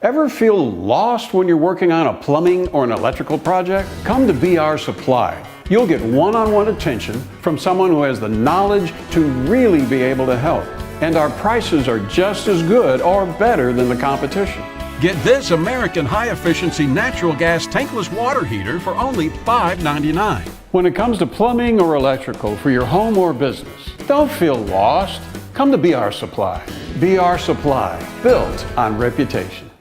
Ever feel lost when you're working on a plumbing or an electrical project? Come to BR Supply. You'll get one-on-one attention from someone who has the knowledge to really be able to help. And our prices are just as good or better than the competition. Get this American high-efficiency natural gas tankless water heater for only $5.99. When it comes to plumbing or electrical for your home or business, don't feel lost. Come to BR Supply. BR Supply, built on reputation.